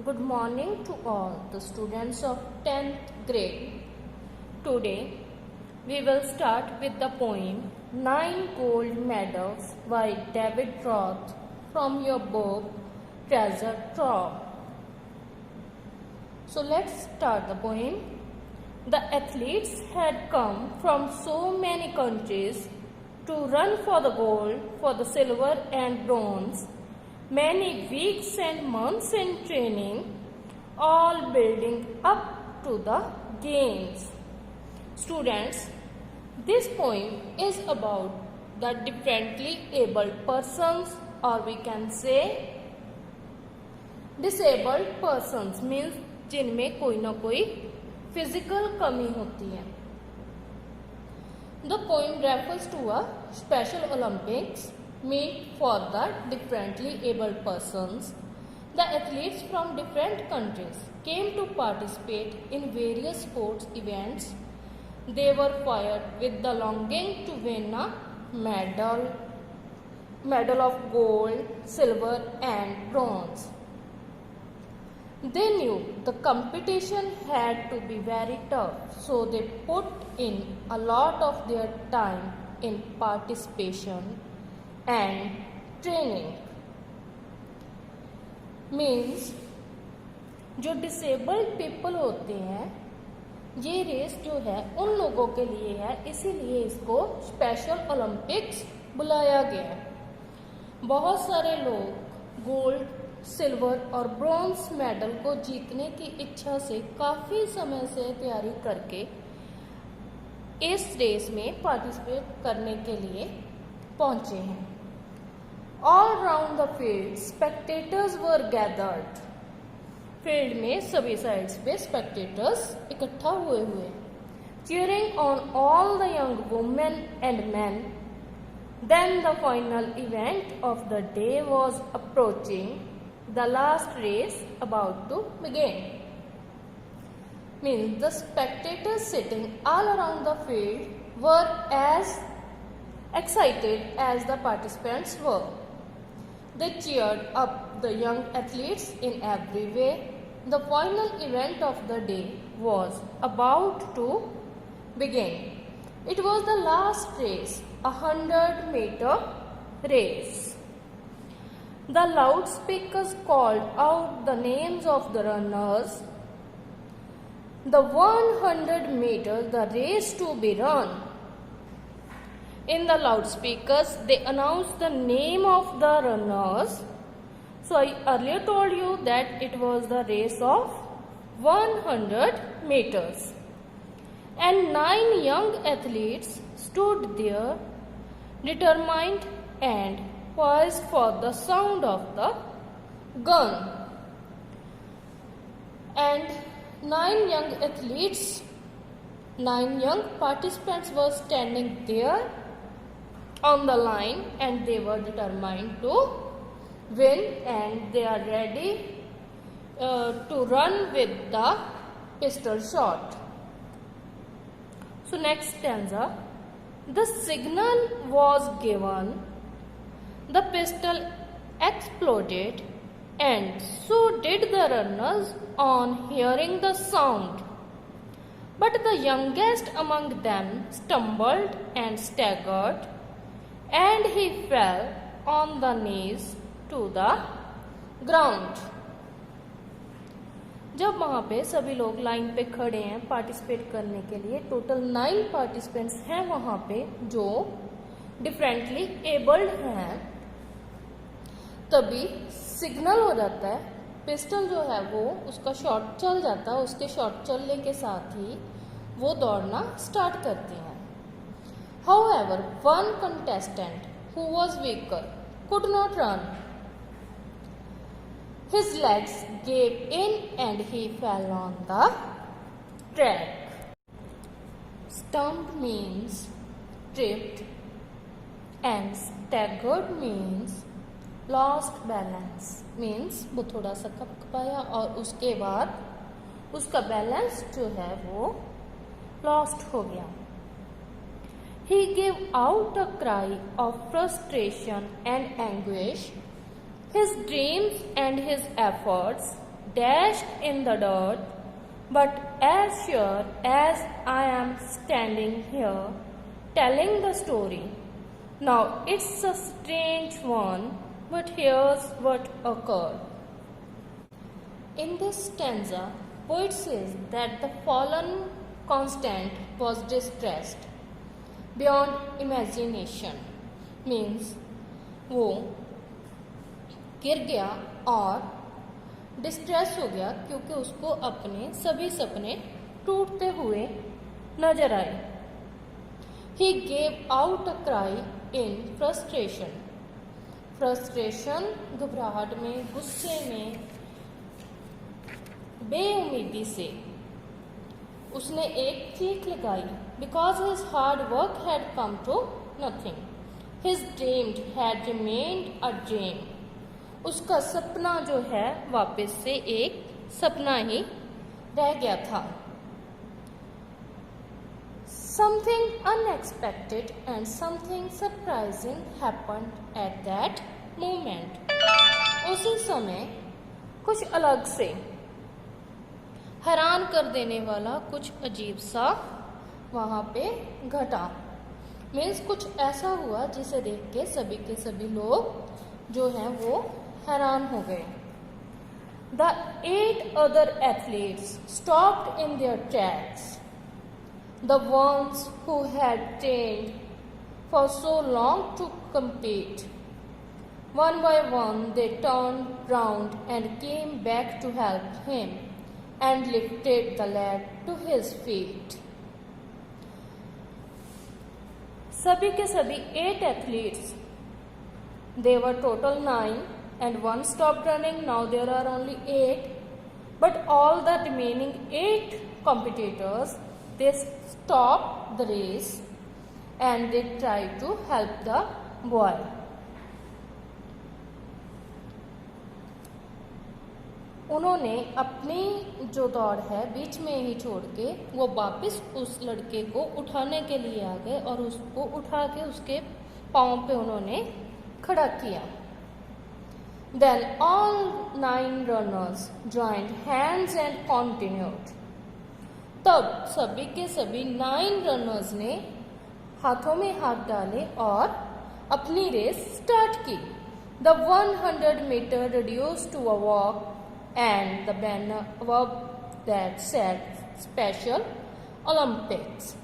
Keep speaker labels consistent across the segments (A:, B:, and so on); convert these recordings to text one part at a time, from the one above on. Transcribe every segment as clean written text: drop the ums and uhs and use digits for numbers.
A: Good morning to all the students of 10th grade. Today we will start with the poem 9 Gold Medals by David Roth from your book Treasure Trove. So let's start the poem. The athletes had come from so many countries to run for the gold, for the silver and bronze. Many weeks and months in training, all building up to the games. Students, this poem is about the differently abled persons, or we can say disabled persons, means जिनमें कोई ना कोई physical कमी होती है. The poem refers to a special Olympics meet for the differently abled persons. The athletes from different countries came to participate in various sports events. They were fired with the longing to win a medal of gold, silver and bronze. They knew the competition had to be very tough, so they put in a lot of their time in participation and training. Means जो disabled people होते हैं, ये race जो है उन लोगों के लिए है, इसीलिए इसको स्पेशल ओलंपिक्स बुलाया गया है. बहुत सारे लोग गोल्ड, सिल्वर और ब्रॉन्ज मेडल को जीतने की इच्छा से काफ़ी समय से तैयारी करके इस रेस में पार्टिसिपेट करने के लिए पहुंचे हैं. All round the field spectators were gathered. Field में सभी साइड्स पे स्पेक्टेटर्स इकट्ठा हुए हैं. Cheering on all the young women and man. Then the final event of the day was approaching. The last race about to begin. Means the spectators sitting all around the field were as excited as the participants were. They cheered up the young athletes in every way. The final event of the day was about to begin. It was the last race, 100-meter race. The loudspeakers called out the names of the runners. The 100 meters, the race to be run. In the loudspeakers, they announced the name of the runners. So I earlier told you that it was the race of 100 meters. And 9 young athletes stood there, determined and poised for the sound of the gun. And 9 young athletes, 9 young participants were standing there on the line, and they were determined to win, and they are ready to run with the pistol shot. So next stanza. The signal was given. The pistol exploded, and so did the runners on hearing the sound. But the youngest among them stumbled and staggered, and he fell on the knees to the ground. जब वहाँ पे सभी लोग line पे खड़े हैं participate करने के लिए, टोटल 9 पार्टिसिपेंट्स हैं वहाँ पे जो डिफरेंटली एबल्ड हैं, तभी सिग्नल हो जाता है. पिस्टल जो है वो उसका शॉट चल जाता है. उसके शॉट चलने के साथ ही वो दौड़ना स्टार्ट करते हैं. However, one contestant who was weaker could not run. His legs gave in and he fell on the track. Stumped means tripped, and staggered means lost balance. Means वो थोड़ा सा कपकपाया और उसके बाद उसका बैलेंस जो है वो लॉस्ट हो गया. He gave out a cry of frustration and anguish. His dreams and his efforts dashed in the dirt, but as sure as I am standing here telling the story. Now it's a strange one, but here's what occurred. In this stanza, poet says that the fallen Constant was distressed beyond imagination. Means वो गिर गया और distress हो गया क्योंकि उसको अपने सभी सपने टूटते हुए नजर आए. He gave out a cry in frustration. Frustration घबराहट में, गुस्से में, बेउम्मीदी से उसने एक चीख लगाई. Because his hard work had come to nothing. His dream had remained a dream. उसका सपना जो है वापस से एक सपना ही रह गया था. Something unexpected and something surprising happened at that moment. उसी समय कुछ अलग से हैरान कर देने वाला कुछ अजीब सा वहाँ पे घटा. मीन्स कुछ ऐसा हुआ जिसे देख के सभी लोग जो हैं वो हैरान हो गए. The 8 other athletes stopped in their tracks. The ones who had trained for so long to compete. One by one they turned round and came back to help him and lifted the lad to his feet. सभी के सभी 8 athletes, they were total 9 and one stopped running. Now there are only 8, but all the remaining 8 competitors, they stopped the race and they tried to help the boy. उन्होंने अपनी जो दौड़ है बीच में ही छोड़ के वो वापस उस लड़के को उठाने के लिए आ गए और उसको उठा के उसके पाँव पे उन्होंने खड़ा किया. Then all 9 runners joined hands and continued. तब सभी के सभी 9 रनर्स ने हाथों में हाथ डाले और अपनी रेस स्टार्ट की. The 100 meter reduced to a walk and the banner above that said Special Olympics.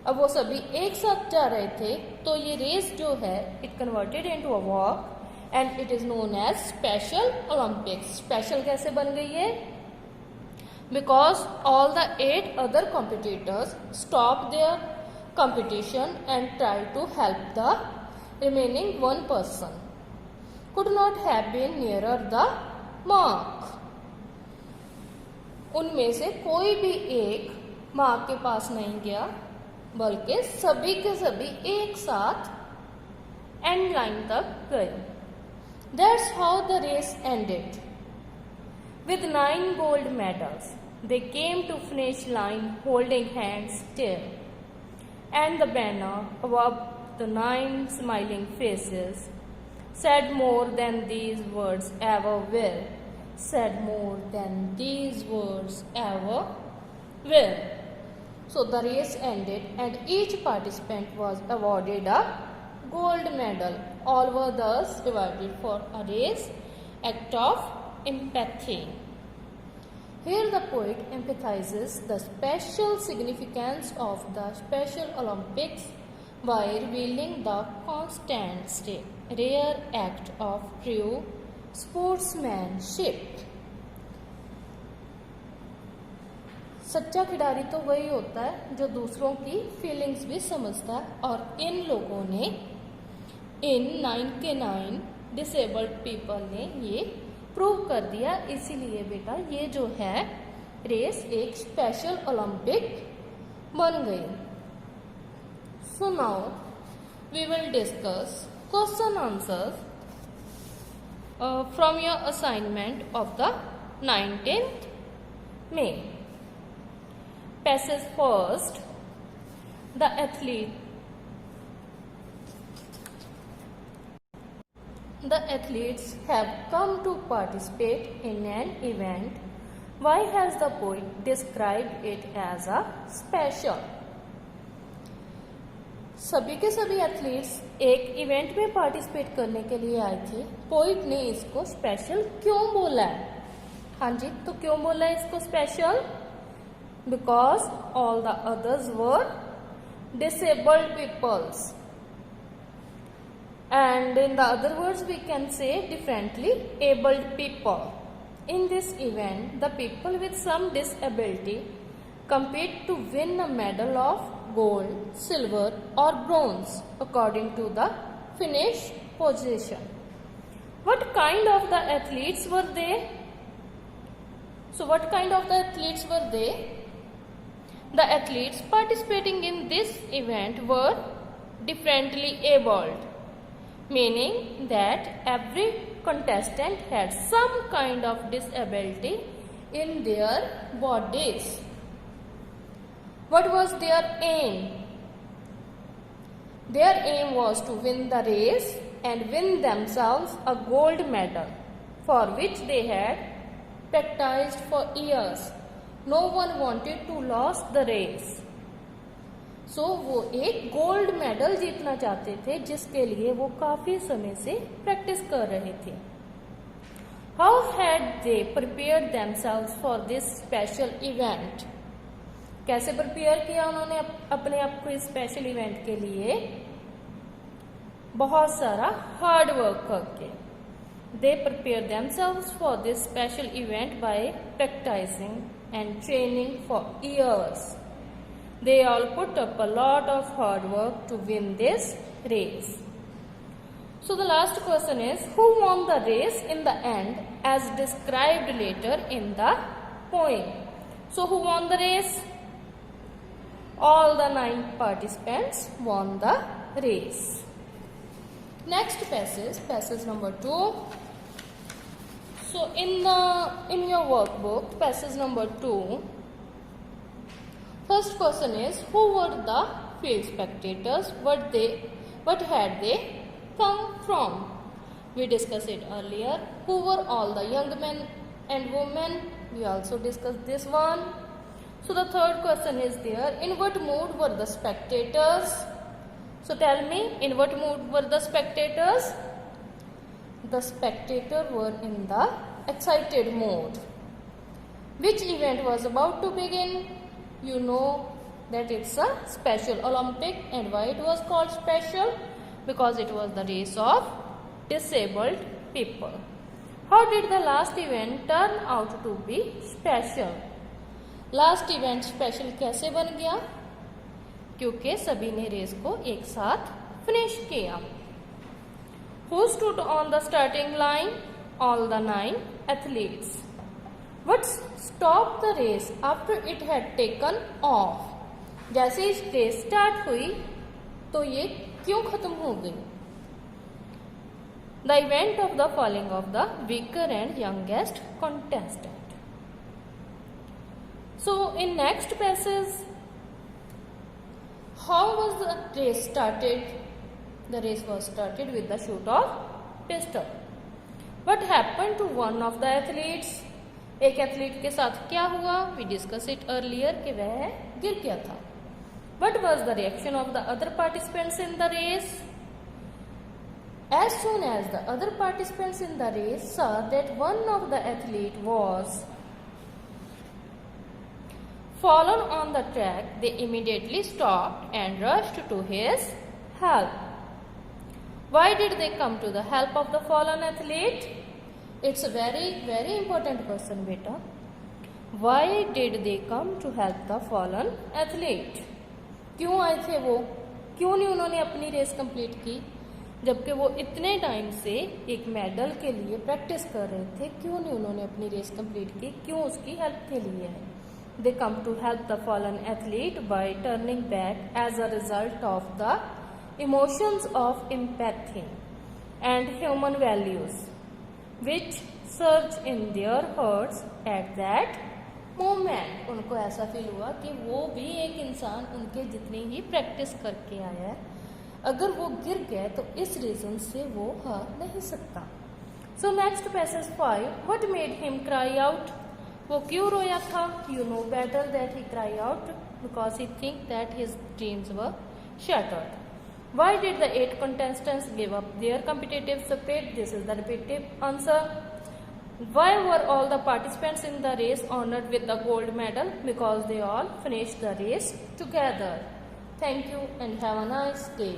A: अब वो सभी एक साथ जा रहे थे तो ये रेस जो है it converted into a walk and it is known as Special Olympics. Special कैसे बन गई है? Because all the 8 other competitors stopped their competition and tried to help the remaining one person. Could not have been nearer the mark. उनमें से कोई भी एक mark के पास नहीं गया बल्कि सभी के सभी एक साथ एंड लाइन तक गए. That's how the race ended. With 9 gold medals, they came to finish line holding hands still, and the banner above the 9 smiling faces said more than these words ever will. Said more than these words ever will. So the race ended and each participant was awarded a gold medal. All were thus rewarded for a race act of empathy. Here the poet emphasizes the special significance of the Special Olympics by revealing the constant rare act of true sportsmanship. सच्चा खिलाड़ी तो वही होता है जो दूसरों की feelings भी समझता है और इन लोगों ने इन 9 के 9 डिसेबल्ड पीपल ने ये प्रूव कर दिया. इसीलिए बेटा ये जो है रेस एक स्पेशल ओलंपिक बन गई. So now we will discuss question answers from your assignment of the 19th May. Passage first. The athlete the athletes have come to participate in an event, why has the poet described it as a special? सभी के सभी athletes एक event में participate करने के लिए आए थे, पोइट ने इसको स्पेशल क्यों बोला है? हाँ जी, तो क्यों बोला है इसको special? Because all the others were disabled peoples, and in the other words we can say differently abled people. In this event, the people with some disability compete to win a medal of gold, silver or bronze according to the finish position. What kind of the athletes were they? So what kind of the athletes were they? The athletes participating in this event were differently abled, meaning that every contestant had some kind of disability in their bodies. What was their aim? Their aim was to win the race and win themselves a gold medal, for which they had practiced for years. No one wanted to lose the race. So वो एक gold medal जीतना चाहते थे जिसके लिए वो काफी समय से प्रैक्टिस कर रहे थे. How had they prepared themselves for this special event? कैसे प्रिपेयर किया उन्होंने अपने आप को इस स्पेशल इवेंट के लिए? बहुत सारा हार्ड वर्क करके. They prepared themselves for this special event by practicing and training for years. They all put up a lot of hard work to win this race. So the last question is, who won the race in the end as described later in the poem? So who won the race? All the 9 participants won the race. Next passage number 2. So in your workbook, passage number 2, first question is, who were the field spectators? What had they come from? We discussed it earlier. Who were all the young men and women? We also discussed this one. So the third question is there, in what mood were the spectators? So tell me, in what mood were the spectators? The spectators were in the excited mood. Which event was about to begin? You know that it's a Special Olympic, and why it was called special? Because it was the race of disabled people. How did the last event turn out to be special? Last event special कैसे बन गया? क्योंकि सभी ने race को एक साथ finish किया. Who stood on the starting line? All the 9 athletes. What stopped the race after it had taken off? जैसे इस रेस स्टार्ट हुई तो ये क्यों खत्म हो गई? The event of the falling of the weaker and youngest contestant. So in next passage, how was the race started? The race was started with the shoot of pistol. What happened to one of the athletes? एक athlete के साथ क्या हुआ? We discussed it earlier कि वह गिर गया था. What was the reaction of the other participants in the race? As soon as the other participants in the race saw that one of the athlete was fallen on the track, they immediately stopped and rushed to his help. Why did they come to the help of the fallen athlete? It's a very, very important question, beta. Why did they come to help the fallen athlete? क्यों आए थे वो? क्यों नहीं उन्होंने अपनी race complete की? जबकि वो इतने टाइम से एक मेडल के लिए प्रैक्टिस कर रहे थे, क्यों नहीं उन्होंने अपनी रेस कंप्लीट की? क्यों उसकी हेल्प के लिए है? They come to help the fallen athlete by turning back as a result of the emotions of empathy and human values which surge in their hearts at that moment. उनको ऐसा feel हुआ कि वो भी एक इंसान उनके जितनी ही प्रैक्टिस करके आया है, अगर वो गिर गए तो इस रीजन से वो हार नहीं सकता। So next passage 5, what made him cry out, वो क्यों रोया था? You know better that he cry out because he think that his dreams were shattered. Why did the 8 contestants give up their competitive spirit? This is the repetitive answer. Why were all the participants in the race honored with the gold medal? Because they all finished the race together. Thank you and have a nice day.